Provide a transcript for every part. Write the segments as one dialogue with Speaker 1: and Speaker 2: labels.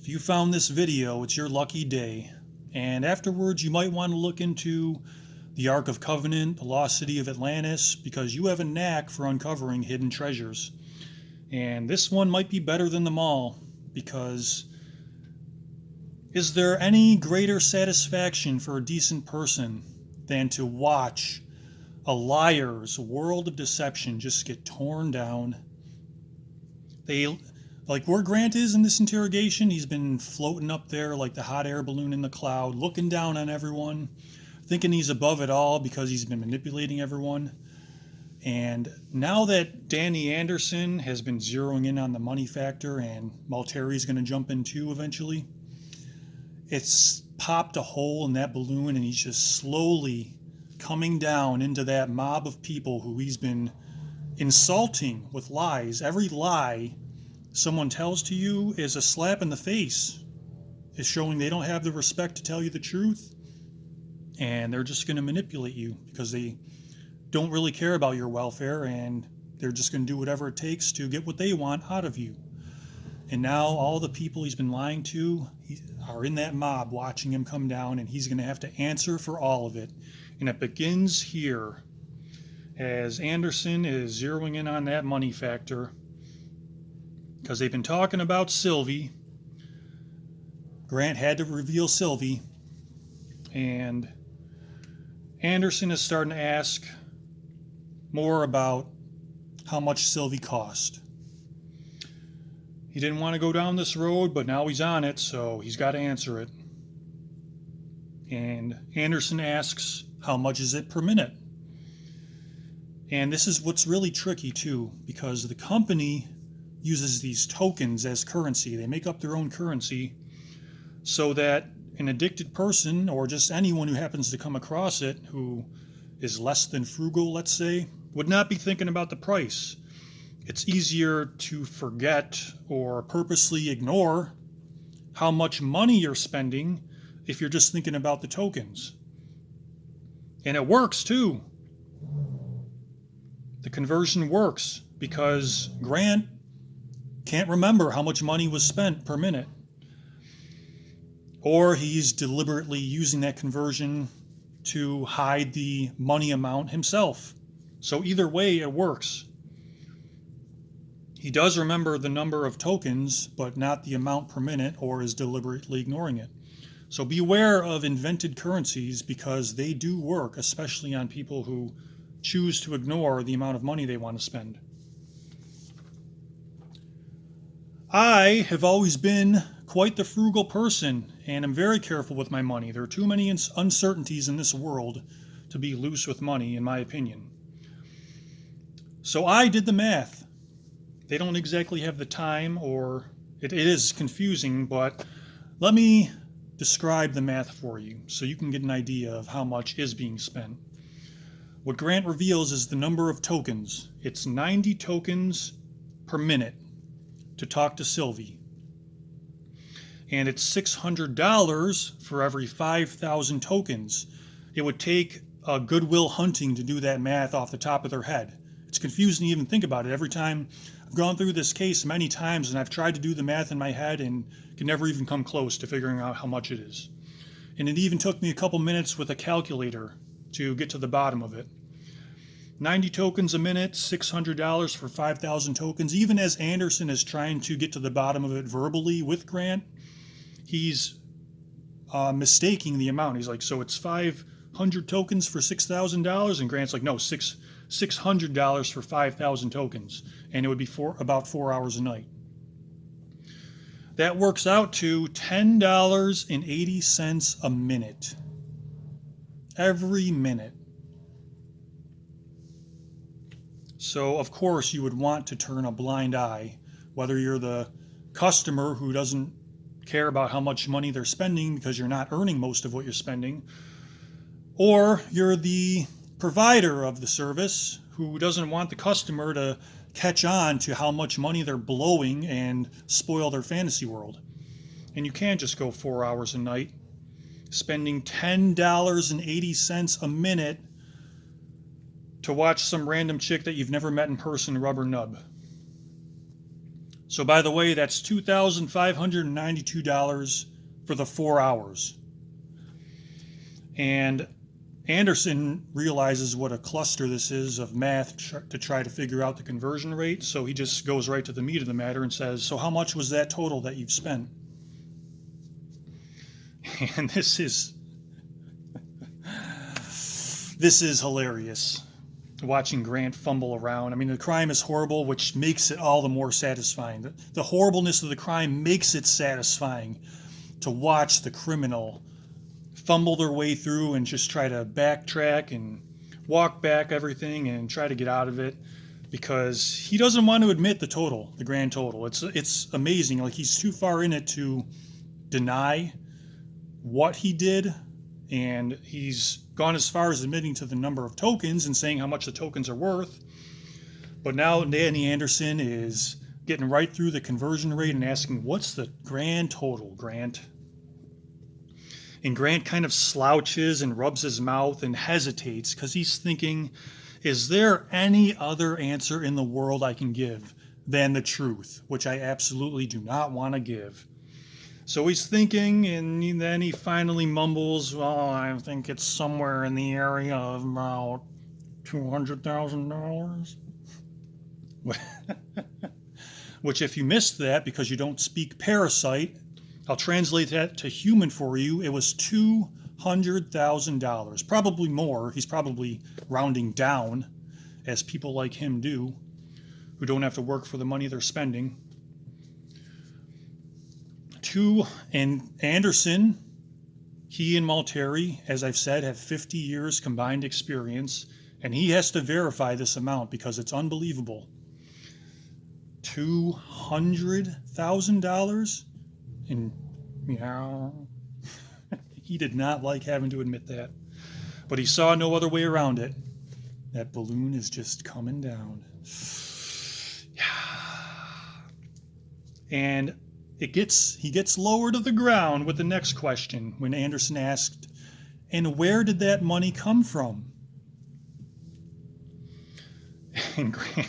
Speaker 1: If you found this video, it's your lucky day. And afterwards, you might want to look into the Ark of Covenant, the lost city of Atlantis, because you have a knack for uncovering hidden treasures. And this one might be better than them all, because is there any greater satisfaction for a decent person than to watch a liar's world of deception just get torn down? Like where Grant is in this interrogation, he's been floating up there like the hot air balloon in the cloud, looking down on everyone, thinking he's above it all because he's been manipulating everyone. And now that Danny Anderson has been zeroing in on the money factor and Malteri's going to jump in too eventually, it's popped a hole in that balloon and he's just slowly coming down into that mob of people who he's been insulting with lies. Every lie someone tells to you is a slap in the face. It's showing they don't have the respect to tell you the truth, and they're just going to manipulate you because they don't really care about your welfare, and they're just going to do whatever it takes to get what they want out of you. And now all the people he's been lying to are in that mob watching him come down, and he's going to have to answer for all of it. And it begins here as Anderson is zeroing in on that money factor, because they've been talking about Sylvie. Grant had to reveal Sylvie, and Anderson is starting to ask more about how much Sylvie cost. He didn't want to go down this road, but now he's on it, so he's got to answer it. And Anderson asks, how much is it per minute? And this is what's really tricky too, because the company uses these tokens as currency. They make up their own currency so that an addicted person, or just anyone who happens to come across it who is less than frugal, let's say, would not be thinking about the price. It's easier to forget or purposely ignore how much money you're spending if you're just thinking about the tokens. And it works too. The conversion works because Grant can't remember how much money was spent per minute. Or he's deliberately using that conversion to hide the money amount himself. So either way, it works. He does remember the number of tokens, but not the amount per minute, or is deliberately ignoring it. So beware of invented currencies, because they do work, especially on people who choose to ignore the amount of money they want to spend. I have always been quite the frugal person, and I'm very careful with my money. There are too many uncertainties in this world to be loose with money, in my opinion. So I did the math. They don't exactly have the time, or it is confusing, but let me describe the math for you so you can get an idea of how much is being spent. What Grant reveals is the number of tokens. It's 90 tokens per minute to talk to Sylvie. And it's $600 for every 5,000 tokens. It would take a Goodwill Hunting to do that math off the top of their head. It's confusing to even think about it. Every time I've gone through this case many times and I've tried to do the math in my head and can never even come close to figuring out how much it is. And it even took me a couple minutes with a calculator to get to the bottom of it. 90 tokens a minute, $600 for 5,000 tokens. Even as Anderson is trying to get to the bottom of it verbally with Grant, he's mistaking the amount. He's like, so it's 500 tokens for $6,000? And Grant's like, no, $600 for 5,000 tokens. And it would be about 4 hours a night. That works out to $10.80 a minute. Every minute. So, of course, you would want to turn a blind eye, whether you're the customer who doesn't care about how much money they're spending because you're not earning most of what you're spending, or you're the provider of the service who doesn't want the customer to catch on to how much money they're blowing and spoil their fantasy world. And you can't just go 4 hours a night spending $10.80 a minute to watch some random chick that you've never met in person rub her nub. So, by the way, that's $2,592 for the 4 hours. And Anderson realizes what a cluster this is of math to try to figure out the conversion rate. So he just goes right to the meat of the matter and says, so how much was that total that you've spent? And this is hilarious, watching Grant fumble around. I mean, the crime is horrible, which makes it all the more satisfying. The horribleness of the crime makes it satisfying to watch the criminal fumble their way through and just try to backtrack and walk back everything and try to get out of it, because he doesn't want to admit the grand total. It's amazing. Like, he's too far in it to deny what he did, and he's gone as far as admitting to the number of tokens and saying how much the tokens are worth. But now Danny Anderson is getting right through the conversion rate and asking, what's the grand total, Grant? And Grant kind of slouches and rubs his mouth and hesitates because he's thinking, is there any other answer in the world I can give than the truth, which I absolutely do not want to give? So he's thinking, and then he finally mumbles, well, I think it's somewhere in the area of about $200,000. Which, if you missed that because you don't speak Parasite, I'll translate that to human for you. It was $200,000, probably more. He's probably rounding down, as people like him do, who don't have to work for the money they're spending. And Anderson, he and Malteri, as I've said, have 50 years combined experience, and he has to verify this amount because it's unbelievable. $200,000? And yeah, he did not like having to admit that, but he saw no other way around it. That balloon is just coming down. And he gets lower to the ground with the next question when Anderson asked, and where did that money come from? And Grant,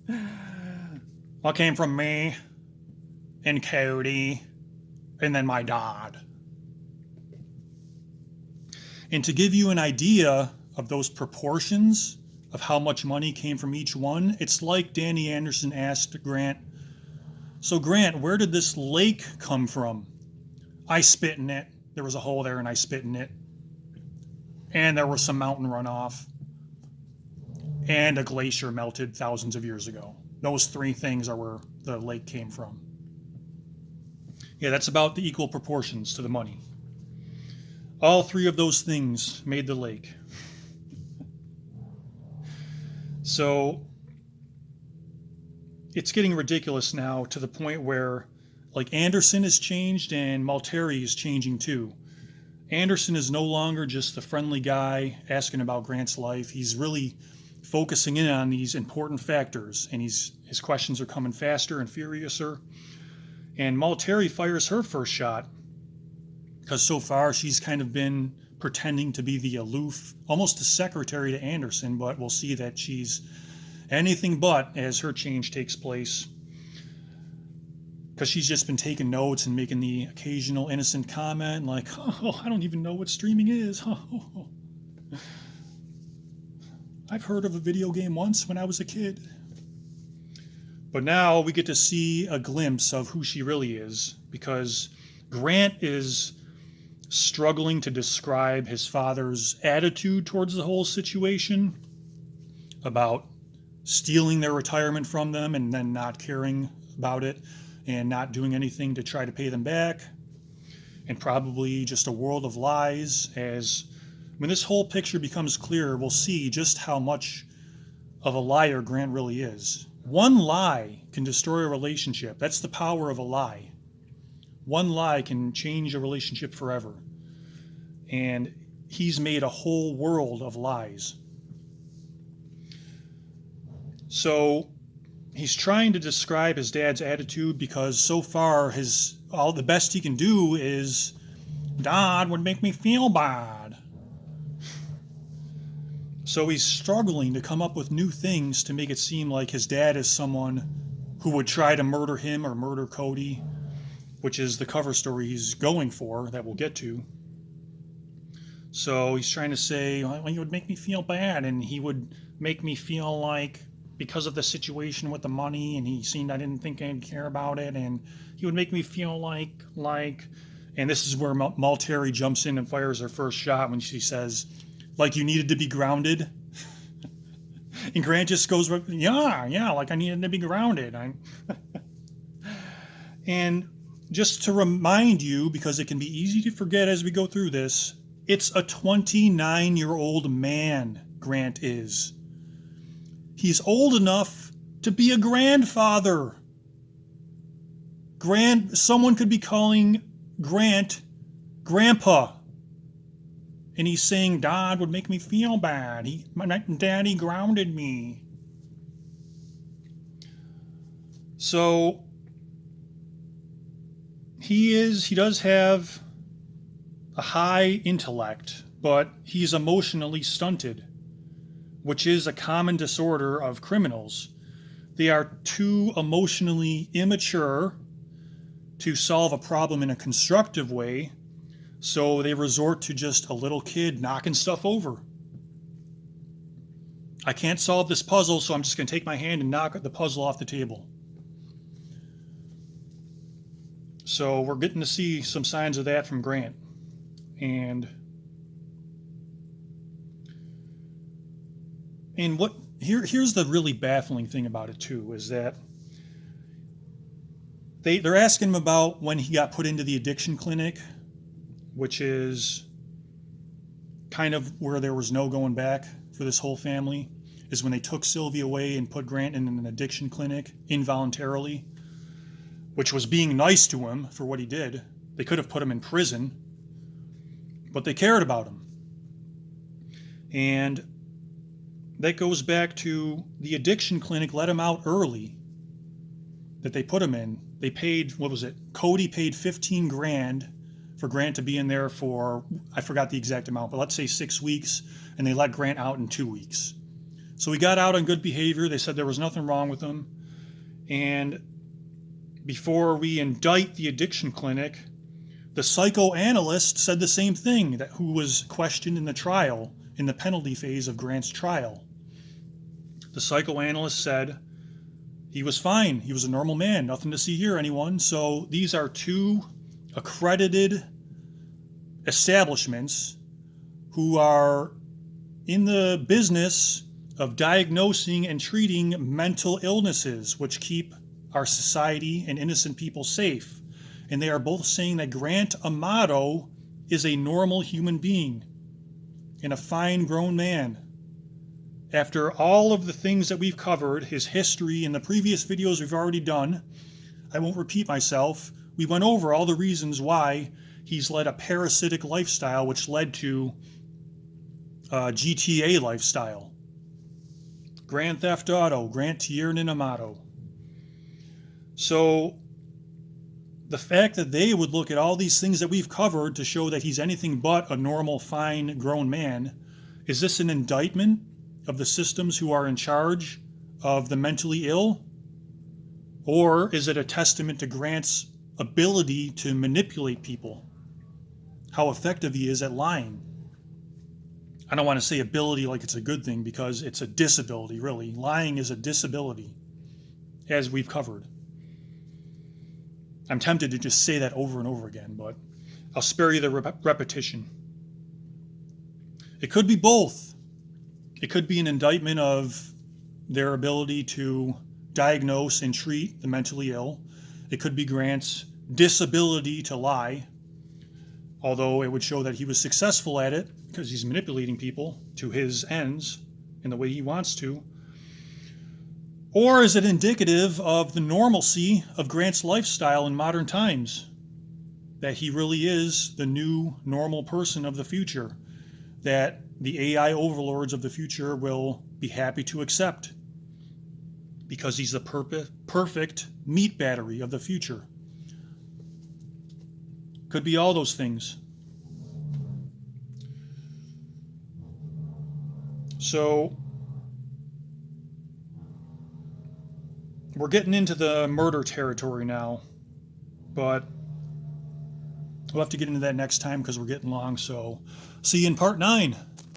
Speaker 1: well, it came from me and Cody and then my dad. And to give you an idea of those proportions of how much money came from each one, it's like Danny Anderson asked Grant, so Grant, where did this lake come from? I spit in it. There was a hole there and I spit in it. And there was some mountain runoff. And a glacier melted thousands of years ago. Those three things are where the lake came from. Yeah, that's about the equal proportions to the money. All three of those things made the lake. So it's getting ridiculous now, to the point where, like, Anderson has changed and Malteri is changing too. Anderson is no longer just the friendly guy asking about Grant's life. He's really focusing in on these important factors, and his questions are coming faster and furiouser. And Malteri fires her first shot, because so far she's kind of been pretending to be the aloof, almost a secretary to Anderson, but we'll see that she's anything but as her change takes place, because she's just been taking notes and making the occasional innocent comment like, oh, I don't even know what streaming is. Oh. I've heard of a video game once when I was a kid. But now we get to see a glimpse of who she really is, because Grant is struggling to describe his father's attitude towards the whole situation, about stealing their retirement from them and then not caring about it and not doing anything to try to pay them back, and probably just a world of lies. As when this whole picture becomes clearer, we'll see just how much of a liar Grant really is. One lie can destroy a relationship. That's the power of a lie. One lie can change a relationship forever. And he's made a whole world of lies. So he's trying to describe his dad's attitude, because so far all the best he can do is, Dad would make me feel bad. So he's struggling to come up with new things to make it seem like his dad is someone who would try to murder him or murder Cody, which is the cover story he's going for that we'll get to. So he's trying to say, well, he would make me feel bad, and he would make me feel like because of the situation with the money, and he seemed I didn't think I'd care about it, and he would make me feel like, and this is where Malteri jumps in and fires her first shot when she says, like you needed to be grounded. And Grant just goes, yeah, like I needed to be grounded. And just to remind you, because it can be easy to forget as we go through this, it's a 29-year-old man, Grant is. He's old enough to be a grandfather. Someone could be calling Grant Grandpa. And he's saying, Dad would make me feel bad. My daddy grounded me. So he does have a high intellect, but he's emotionally stunted, which is a common disorder of criminals. They are too emotionally immature to solve a problem in a constructive way, so they resort to just a little kid knocking stuff over. I can't solve this puzzle, so I'm just going to take my hand and knock the puzzle off the table. So we're getting to see some signs of that from Grant. And here's the really baffling thing about it too, is that they're asking him about when he got put into the addiction clinic, which is kind of where there was no going back for this whole family, is when they took Sylvia away and put Grant in an addiction clinic involuntarily, which was being nice to him for what he did. They could have put him in prison, but they cared about him. And that goes back to the addiction clinic let him out early that they put him in. They paid, what was it? Cody paid $15,000 for Grant to be in there for, I forgot the exact amount, but let's say 6 weeks, and they let Grant out in 2 weeks. So he got out on good behavior. They said there was nothing wrong with him. And before we indict the addiction clinic, the psychoanalyst said the same thing, who was questioned in the trial, in the penalty phase of Grant's trial. The psychoanalyst said he was fine. He was a normal man. Nothing to see here, anyone. So these are two accredited establishments who are in the business of diagnosing and treating mental illnesses, which keep our society and innocent people safe. And they are both saying that Grant Amato is a normal human being and a fine grown man. After all of the things that we've covered, his history in the previous videos we've already done, I won't repeat myself. We went over all the reasons why he's led a parasitic lifestyle, which led to GTA lifestyle. Grand Theft Auto, Grant Tiernan Amato. So the fact that they would look at all these things that we've covered to show that he's anything but a normal, fine, grown man, is this an indictment of the systems who are in charge of the mentally ill? Or is it a testament to Grant's ability to manipulate people? How effective he is at lying? I don't want to say ability like it's a good thing, because it's a disability, really. Lying is a disability, as we've covered. I'm tempted to just say that over and over again, but I'll spare you the repetition. It could be both. It could be an indictment of their ability to diagnose and treat the mentally ill. It could be Grant's disability to lie, although it would show that he was successful at it because he's manipulating people to his ends in the way he wants to. Or is it indicative of the normalcy of Grant's lifestyle in modern times? That he really is the new normal person of the future, that the AI overlords of the future will be happy to accept because he's the perfect meat battery of the future. Could be all those things. So We're getting into the murder territory now, but we'll have to get into that next time because we're getting long. So, see you in part 9.